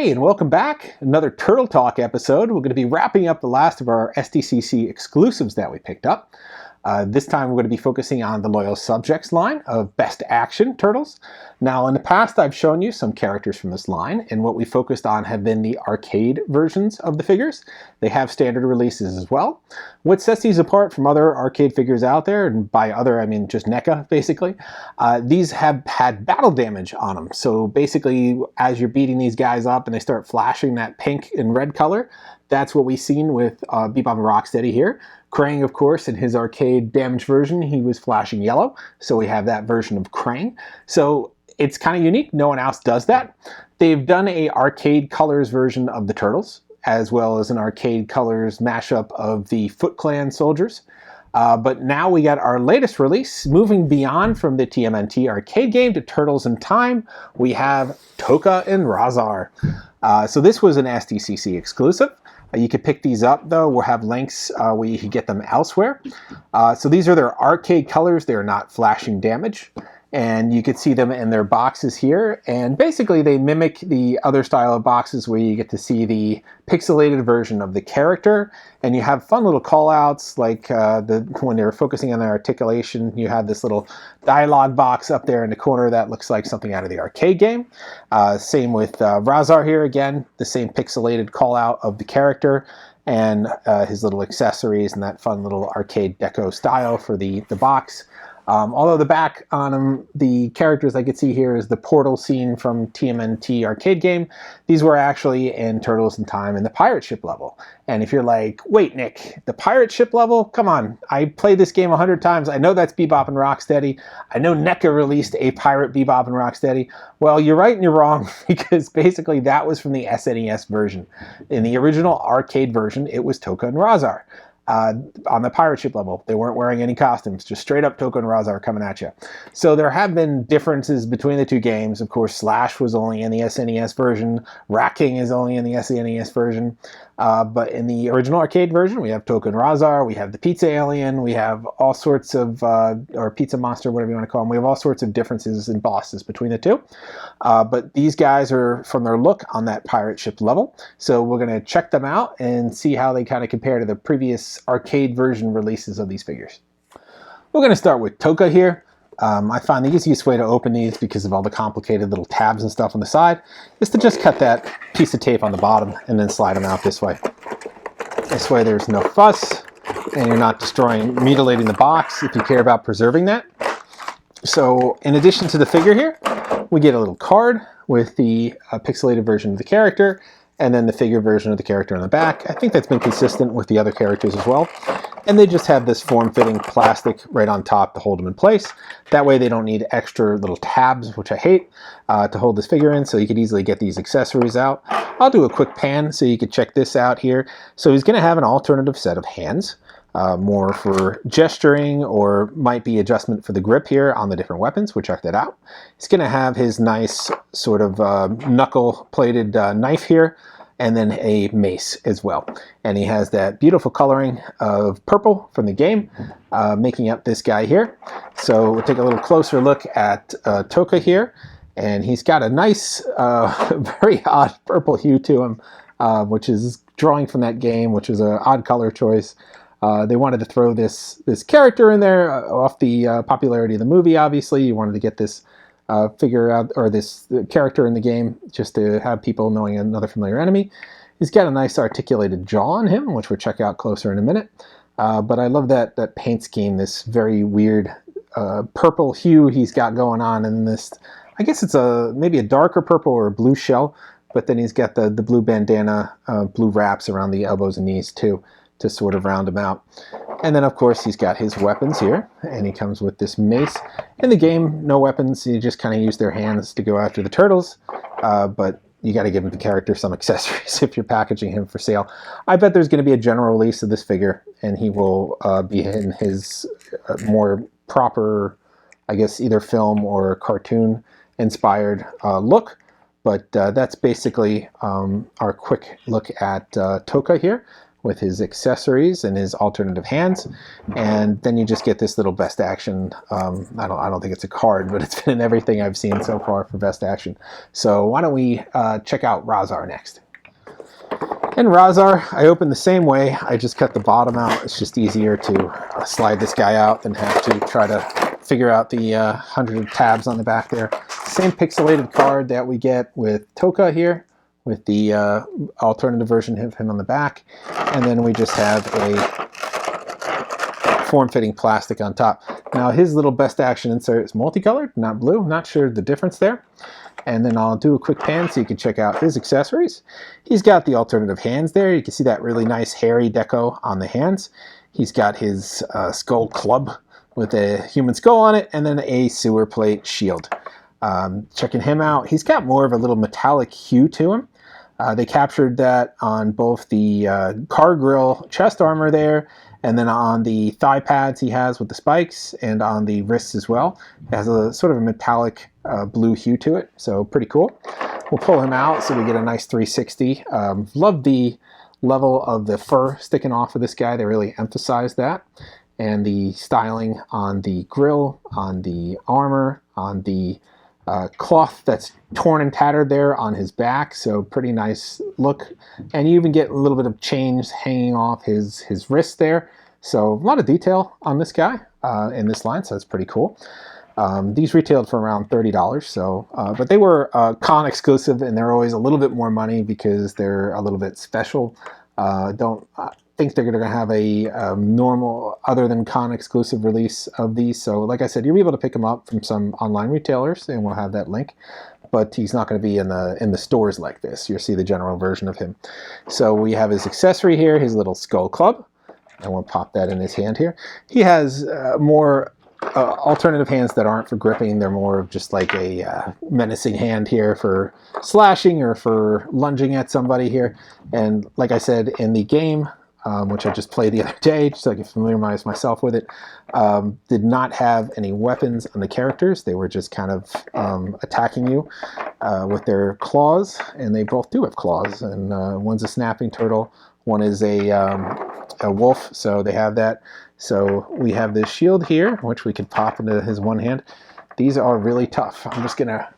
Hey, and welcome back. Another Turtle Talk episode. We're going to be wrapping up the last of our SDCC exclusives that we picked up. This time we're going to be focusing on the Loyal Subjects line of Best Action Turtles. Now, in the past, I've shown you some characters from this line, and what we focused on have been the arcade versions of the figures. They have standard releases as well. What sets these apart from other arcade figures out there, and by other, I mean just NECA, basically, these have had battle damage on them. So basically, as you're beating these guys up and they start flashing that pink and red color, that's what we've seen with Bebop and Rocksteady here. Krang, of course, in his arcade damage version, he was flashing yellow, so we have that version of Krang. So it's kind of unique. No one else does that. They've done a arcade colors version of the Turtles, as well as an arcade colors mashup of the Foot Clan soldiers. But now we got our latest release, moving beyond from the TMNT arcade game to Turtles in Time. We have Tokka and Rahzar. So this was an SDCC exclusive. You can pick these up, though. We'll have links where you can get them elsewhere. So these are their arcade colors. They're not flashing damage. And you can see them in their boxes here. And basically, they mimic the other style of boxes where you get to see the pixelated version of the character. And you have fun little call-outs, like when they're focusing on their articulation, you have this little dialogue box up there in the corner that looks like something out of the arcade game. Same with Rahzar here, again, the same pixelated call-out of the character and his little accessories and that fun little arcade deco style for the box. Although the back on them, the characters I could see here is the portal scene from TMNT arcade game. These were actually in Turtles in Time in the pirate ship level. And if you're like, wait, Nick, the pirate ship level? Come on, I played this game 100 times. I know that's Bebop and Rocksteady. I know NECA released a pirate Bebop and Rocksteady. Well, you're right and you're wrong, because basically that was from the SNES version. In the original arcade version, it was Tokka and Rahzar. On the pirate ship level. They weren't wearing any costumes, just straight up Tokka and Rahzar coming at you. So there have been differences between the two games. Of course, Slash was only in the SNES version. Rat King is only in the SNES version. But in the original arcade version, we have Tokka and Rahzar, we have the Pizza Alien, we have all sorts of, or Pizza Monster, whatever you want to call them. We have all sorts of differences in bosses between the two. But these guys are, from their look, on that pirate ship level. So we're going to check them out and see how they kind of compare to the previous arcade version releases of these figures. We're going to start with Tokka here. I find the easiest way to open these, because of all the complicated little tabs and stuff on the side, is to just cut that piece of tape on the bottom and then slide them out this way. This way there's no fuss and you're not mutilating the box if you care about preserving that. So in addition to the figure here, we get a little card with the pixelated version of the character and then the figure version of the character on the back. I think that's been consistent with the other characters as well. And they just have this form-fitting plastic right on top to hold them in place. That way they don't need extra little tabs, which I hate, to hold this figure in, so you could easily get these accessories out. I'll do a quick pan so you can check this out here. So he's going to have an alternative set of hands, more for gesturing, or might be adjustment for the grip here on the different weapons. We'll check that out. He's going to have his nice sort of knuckle-plated knife here, and then a mace as well. And he has that beautiful coloring of purple from the game, making up this guy here. So we'll take a little closer look at Tokka here. And he's got a nice, very odd purple hue to him, which is drawing from that game, which is an odd color choice. They wanted to throw this character in there off the popularity of the movie, obviously. You wanted to get this figure out, or this character in the game, just to have people knowing another familiar enemy. He's got a nice articulated jaw on him, which we'll check out closer in a minute. But I love that paint scheme, this very weird purple hue he's got going on, and this, I guess it's maybe a darker purple or a blue shell, but then he's got the blue bandana, blue wraps around the elbows and knees too, to sort of round him out. And then, of course, he's got his weapons here, and he comes with this mace. In the game, no weapons. You just kind of use their hands to go after the turtles, but you got to give the character some accessories if you're packaging him for sale. I bet there's going to be a general release of this figure, and he will be in his more proper, I guess, either film or cartoon-inspired look. But that's basically our quick look at Tokka here. with his accessories and his alternative hands, and then you just get this little best action. I don't think it's a card, but it's been in everything I've seen so far for best action. So why don't we check out Rahzar next. And Rahzar, I opened the same way. I just cut the bottom out. It's just easier to slide this guy out than have to try to figure out the 100 tabs on the back there. Same pixelated card that we get with Tokka here, with the alternative version of him on the back. And then we just have a form-fitting plastic on top. Now his little best action insert is multicolored, not blue. Not sure the difference there. And then I'll do a quick pan so you can check out his accessories. He's got the alternative hands there. You can see that really nice hairy deco on the hands. He's got his skull club with a human skull on it, and then a sewer plate shield. Checking him out, he's got more of a little metallic hue to him. They captured that on both the car grill chest armor there, and then on the thigh pads he has with the spikes, and on the wrists as well. It has a sort of a metallic blue hue to it, so pretty cool. We'll pull him out so we get a nice 360. Love the level of the fur sticking off of this guy. They really emphasized that. And the styling on the grill, on the armor, on the cloth that's torn and tattered there on his back, so pretty nice look. And you even get a little bit of chains hanging off his wrist there, so a lot of detail on this guy in this line, so that's pretty cool. These retailed for around $30, so but they were con exclusive, and they're always a little bit more money because they're a little bit special. Don't think they're going to have a normal, other than con exclusive release of these. So like I said, you'll be able to pick them up from some online retailers, and we'll have that link. But he's not going to be in the stores like this. You'll see the general version of him. So we have his accessory here, his little skull club, and we'll pop that in his hand here. He has more alternative hands that aren't for gripping. They're more of just like a menacing hand here for slashing or for lunging at somebody here. And like I said, in the game, which I just played the other day, just so I can familiarize myself with it, did not have any weapons on the characters. They were just kind of attacking you with their claws, and they both do have claws. And one's a snapping turtle, one is a wolf, so they have that. So we have this shield here, which we could pop into his one hand. These are really tough. I'm just gonna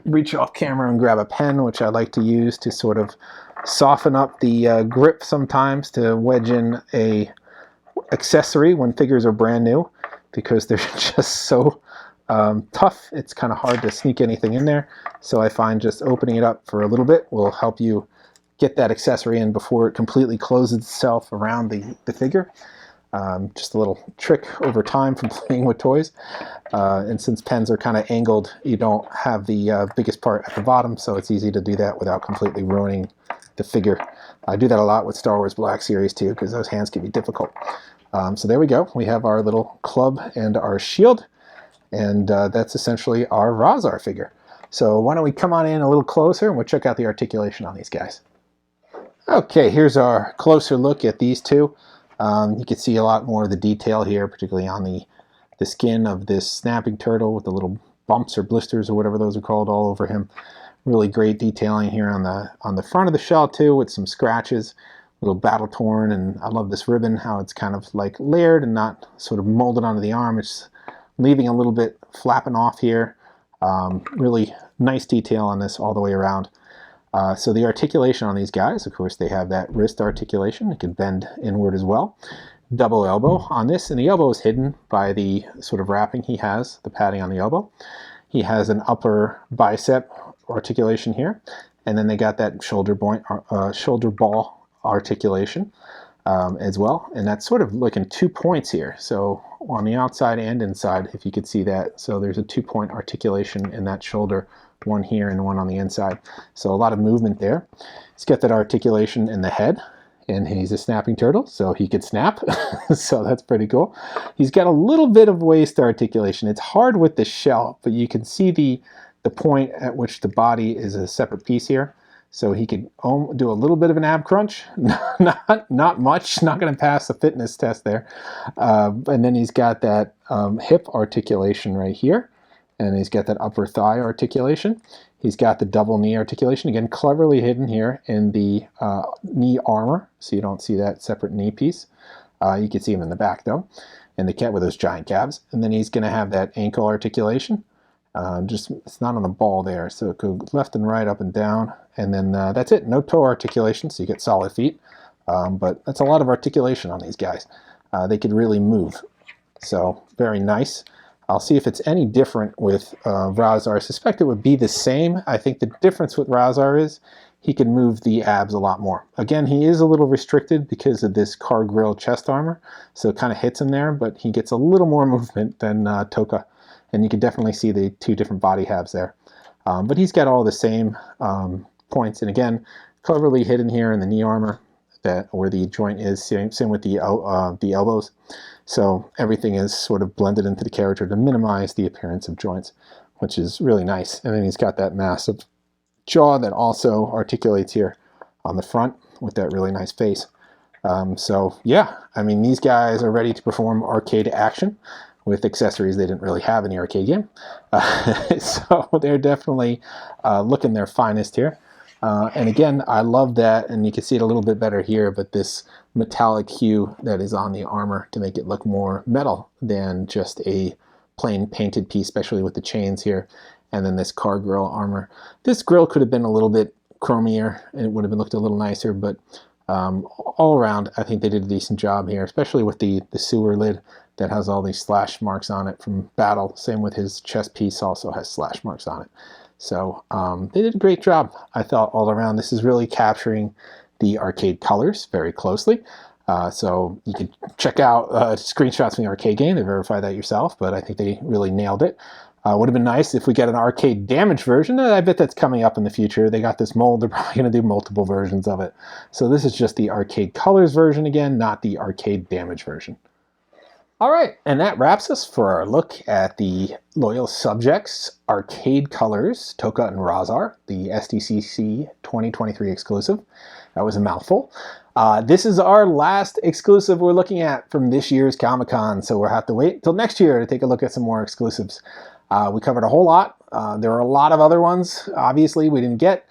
reach off camera and grab a pen, which I like to use to sort of soften up the grip sometimes, to wedge in a accessory when figures are brand new, because they're just so tough. It's kind of hard to sneak anything in there. So I find just opening it up for a little bit will help you get that accessory in before it completely closes itself around the figure. Just a little trick over time from playing with toys. And since pens are kind of angled, you don't have the biggest part at the bottom, so it's easy to do that without completely ruining the figure. I do that a lot with Star Wars Black Series too, because those hands can be difficult. So there we go. We have our little club and our shield, and that's essentially our Rahzar figure. So why don't we come on in a little closer and we'll check out the articulation on these guys. Okay, here's our closer look at these two. You can see a lot more of the detail here, particularly on the skin of this snapping turtle with the little bumps or blisters or whatever those are called all over him. Really great detailing here on the front of the shell too, with some scratches, a little battle torn, and I love this ribbon, how it's kind of like layered and not sort of molded onto the arm. It's leaving a little bit flapping off here. Really nice detail on this all the way around. So the articulation on these guys, of course, they have that wrist articulation. It can bend inward as well. Double elbow on this, and the elbow is hidden by the sort of wrapping he has, the padding on the elbow. He has an upper bicep articulation here, and then they got that shoulder ball articulation as well, and that's sort of like in 2 points here. So on the outside and inside, if you could see that. So there's a 2-point articulation in that shoulder, one here and one on the inside. So a lot of movement there. He's got that articulation in the head, and he's a snapping turtle, so he could snap. So that's pretty cool. He's got a little bit of waist articulation. It's hard with the shell, but you can see the point at which the body is a separate piece here. So he could do a little bit of an ab crunch, not much, not going to pass the fitness test there. And then he's got that hip articulation right here, and he's got that upper thigh articulation. He's got the double knee articulation, again, cleverly hidden here in the knee armor, so you don't see that separate knee piece. You can see him in the back, though, and the cat with those giant calves. And then he's going to have that ankle articulation. Just it's not on the ball there, so it goes left and right, up and down, and then that's it. No toe articulation, so you get solid feet. But that's a lot of articulation on these guys. They could really move, so very nice. I'll see if it's any different with Rahzar. I suspect it would be the same. I think the difference with Rahzar is he can move the abs a lot more. Again, he is a little restricted because of this car grill chest armor, so it kind of hits him there, but he gets a little more movement than Tokka, and you can definitely see the two different body halves there. But he's got all the same points, and again, cleverly hidden here in the knee armor, that where the joint is, same with the elbows. So everything is sort of blended into the character to minimize the appearance of joints, which is really nice. And then he's got that massive jaw that also articulates here on the front with that really nice face. So yeah, I mean, these guys are ready to perform arcade action with accessories they didn't really have in the arcade game. So they're definitely looking their finest here. And again, I love that, and you can see it a little bit better here, but this metallic hue that is on the armor to make it look more metal than just a plain painted piece, especially with the chains here, and then this car grill armor. This grill could have been a little bit chromier, and it would have been looked a little nicer, but all around, I think they did a decent job here, especially with the sewer lid that has all these slash marks on it from battle. Same with his chest piece, also has slash marks on it. So they did a great job, I thought, all around. This is really capturing the arcade colors very closely. So you can check out screenshots from the arcade game to verify that yourself, but I think they really nailed it. Would have been nice if we get an arcade damage version. I bet that's coming up in the future. They got this mold. They're probably going to do multiple versions of it. So this is just the arcade colors version again, not the arcade damage version. All right, and that wraps us for our look at the Loyal Subjects Arcade Colors, Tokka and Rahzar, the SDCC 2023 exclusive. That was a mouthful. This is our last exclusive we're looking at from this year's Comic-Con, so we'll have to wait until next year to take a look at some more exclusives. We covered a whole lot. There are a lot of other ones, obviously, we didn't get.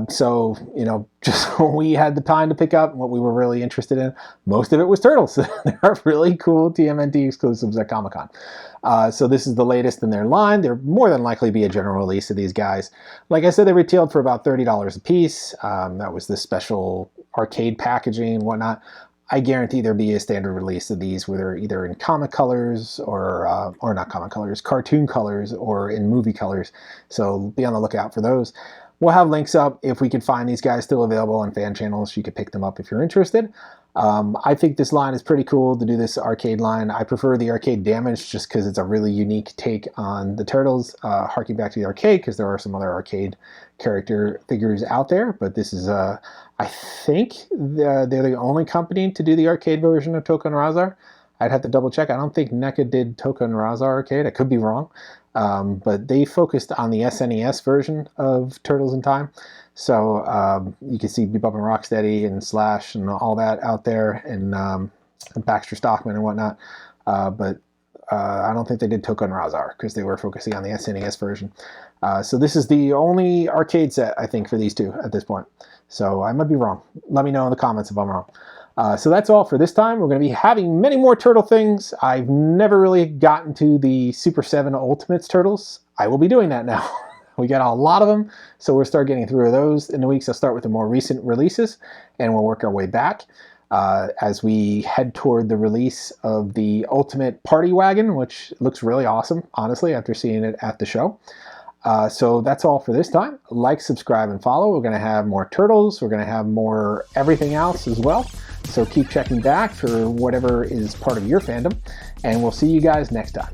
So, you know, just when we had the time to pick up what we were really interested in, most of it was Turtles. There are really cool TMNT exclusives at Comic-Con. So this is the latest in their line. There more than likely be a general release of these guys. Like I said, they retailed for about $30 a piece. That was the special arcade packaging and whatnot. I guarantee there'll be a standard release of these, whether either in comic colors or not comic colors, cartoon colors, or in movie colors. So be on the lookout for those. We'll have links up if we can find these guys still available on fan channels. You could pick them up if you're interested. I think this line is pretty cool to do this arcade line. I prefer the arcade damage just because it's a really unique take on the Turtles, harking back to the arcade, because there are some other arcade character figures out there. But this is, I think they're the only company to do the arcade version of Tokka and Rahzar. I'd have to double check. I don't think NECA did Tokka and Rahzar arcade. I could be wrong. But they focused on the SNES version of Turtles in Time. So you can see Bebop and Rocksteady and Slash and all that out there, and Baxter Stockman and whatnot. But I don't think they did Tokka and Rahzar because they were focusing on the SNES version. So this is the only arcade set, I think, for these two at this point. So I might be wrong. Let me know in the comments if I'm wrong. So that's all for this time. We're going to be having many more Turtle things. I've never really gotten to the Super 7 Ultimates Turtles. I will be doing that now. We got a lot of them, so we'll start getting through those in the weeks. I'll start with the more recent releases, and we'll work our way back as we head toward the release of the Ultimate Party Wagon, which looks really awesome, honestly, after seeing it at the show. So that's all for this time. Like, subscribe, and follow. We're going to have more Turtles. We're going to have more everything else as well. So keep checking back for whatever is part of your fandom, and we'll see you guys next time.